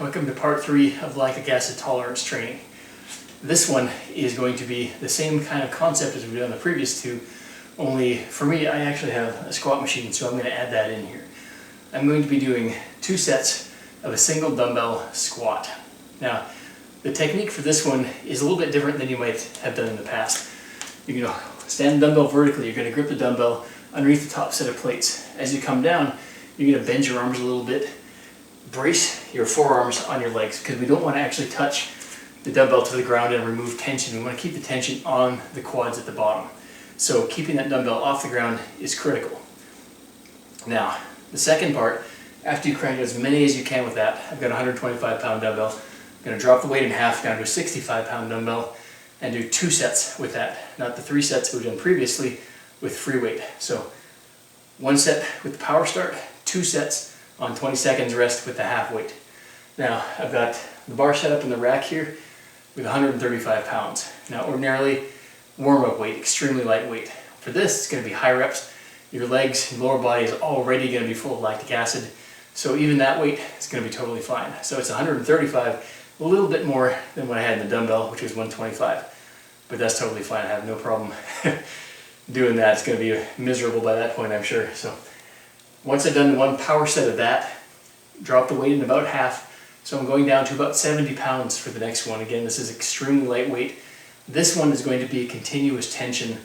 welcome to part 3 of lactic acid tolerance training. This one is going to be the same kind of concept as we did on the previous two, only for me I actually have a squat machine, so I'm going to add that in here. I'm going to be doing 2 sets of a single dumbbell squat. Now the technique for this one is a little bit different than you might have done in the past. You're going to stand the dumbbell vertically, you're going to grip the dumbbell underneath the top set of plates. As you come down, you're going to bend your arms a little bit. Brace your forearms on your legs because we don't want to actually touch the dumbbell to the ground and remove tension. We want to keep the tension on the quads at the bottom. So keeping that dumbbell off the ground is critical. Now, the second part, after you crank as many as you can with that, I've got a 125-pound dumbbell. I'm going to drop the weight in half down to a 65-pound dumbbell and do 2 sets with that, not the 3 sets we've done previously with free weight. So 1 set with the power start, 2 sets on 20 seconds rest with the half weight. Now I've got the bar set up in the rack here with 135 pounds. Now ordinarily warm-up weight, extremely lightweight. For this it's going to be high reps. Your legs and lower body is already going to be full of lactic acid, so even that weight is going to be totally fine. So it's 135, a little bit more than what I had in the dumbbell, which was 125, but that's totally fine. I have no problem doing that. It's going to be miserable by that point, I'm sure. So once I've done 1 power set of that, drop the weight in about half. So I'm going down to about 70 pounds for the next one. Again, this is extremely lightweight. This one is going to be a continuous tension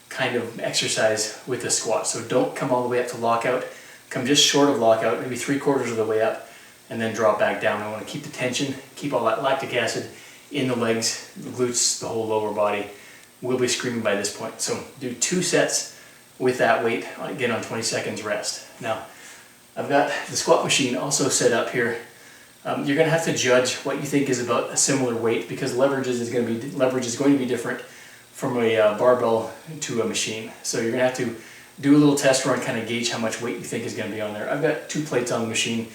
kind of exercise with the squat. So don't come all the way up to lockout. Come just short of lockout, maybe 3/4 of the way up, and then drop back down. I want to keep the tension, keep all that lactic acid in the legs, the glutes, the whole lower body. We'll be screaming by this point. So do 2 sets with that weight, again on 20 seconds rest. Now, I've got the squat machine also set up here. You're going to have to judge what you think is about a similar weight because leverage is going to be different from a barbell to a machine. So you're going to have to do a little test run, kind of gauge how much weight you think is going to be on there. I've got 2 plates on the machine,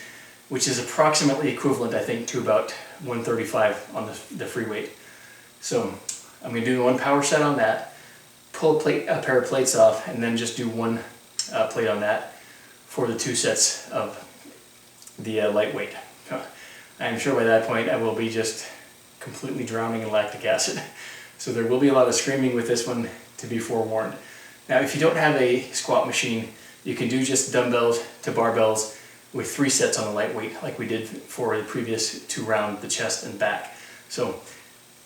which is approximately equivalent, I think, to about 135 on the free weight. So I'm going to do 1 power set on that, pull a pair of plates off, and then just do 1 plate on that for the 2 sets of the lightweight. I'm sure by that point I will be just completely drowning in lactic acid. So there will be a lot of screaming with this one, to be forewarned. Now if you don't have a squat machine, you can do just dumbbells to barbells with 3 sets on the lightweight like we did for the previous 2 rounds, the chest and back. So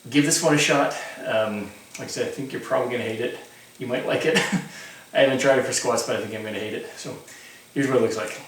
give this one a shot. Like I said, I think you're probably going to hate it. You might like it. I haven't tried it for squats, but I think I'm going to hate it. So here's what it looks like.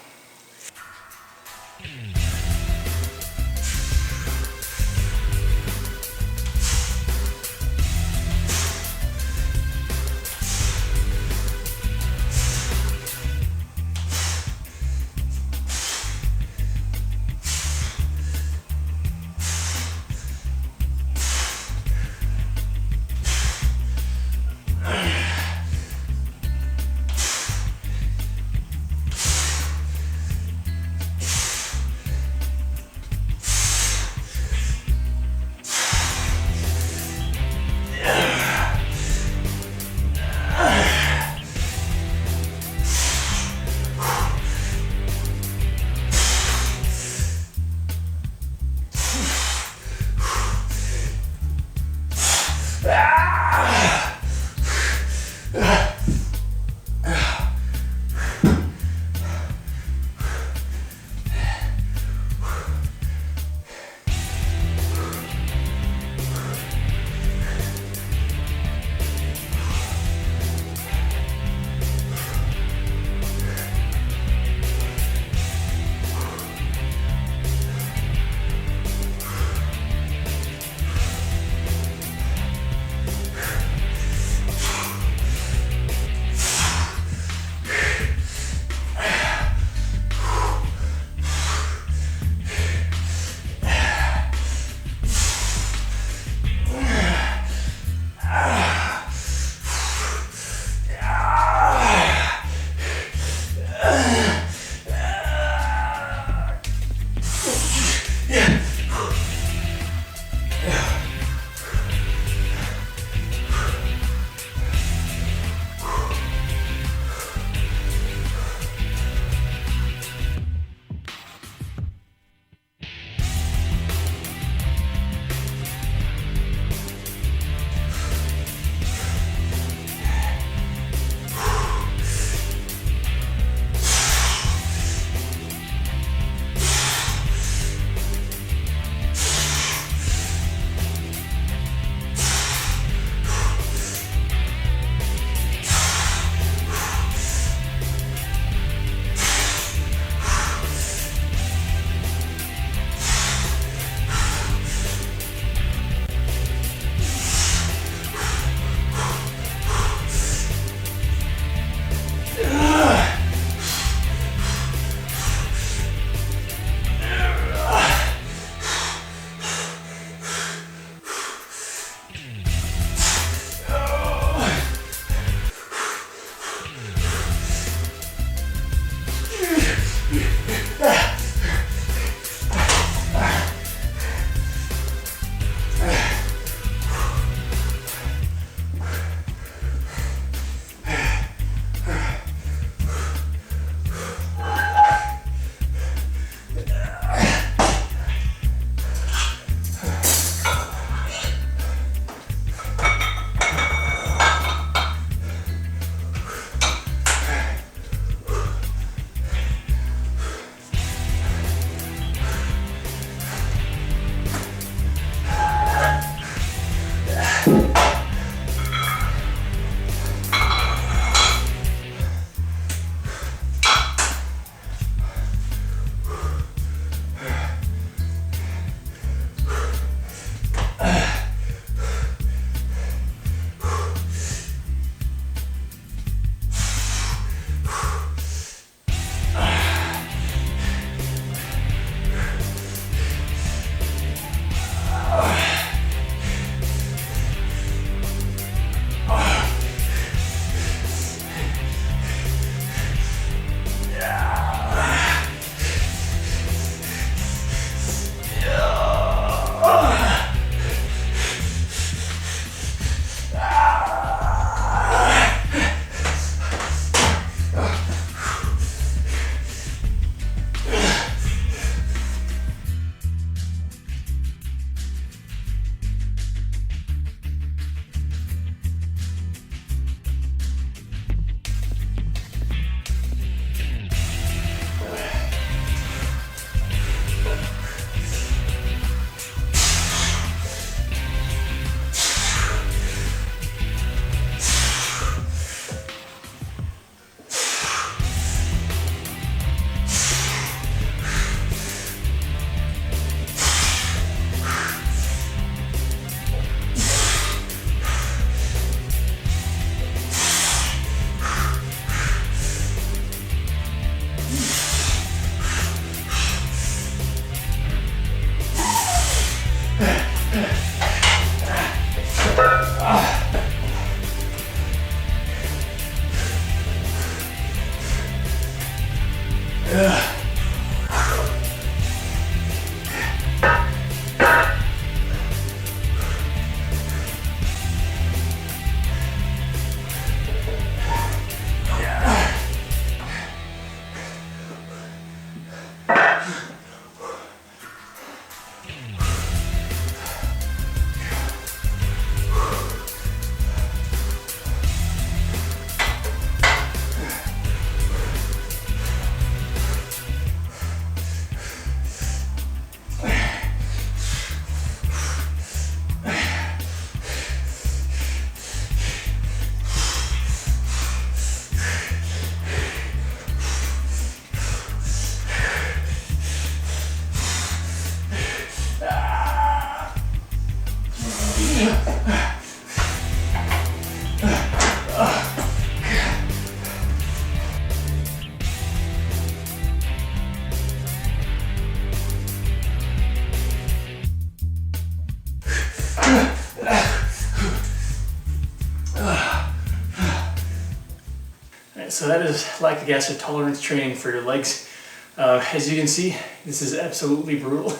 So that is lactic acid tolerance training for your legs. As you can see, this is absolutely brutal.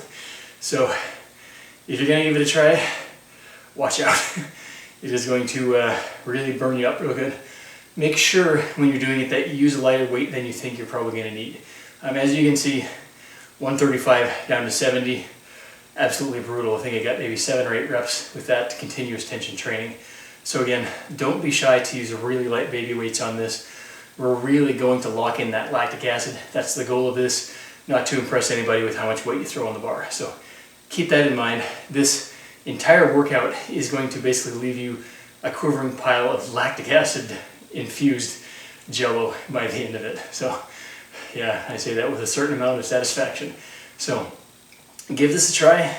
So if you're gonna give it a try, watch out. It is going to really burn you up real good. Make sure when you're doing it that you use a lighter weight than you think you're probably gonna need. As you can see, 135 down to 70, absolutely brutal. I think I got maybe 7 or 8 reps with that continuous tension training. So again, don't be shy to use really light baby weights on this. We're really going to lock in that lactic acid. That's the goal of this, not to impress anybody with how much weight you throw on the bar. So keep that in mind. This entire workout is going to basically leave you a quivering pile of lactic acid infused jello by the end of it. So yeah, I say that with a certain amount of satisfaction. So give this a try,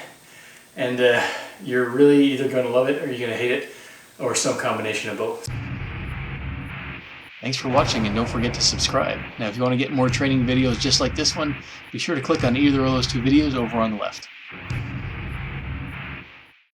and you're really either going to love it or you're going to hate it, or some combination of both. Thanks for watching, and don't forget to subscribe. Now, if you want to get more training videos just like this one, be sure to click on either of those 2 videos over on the left.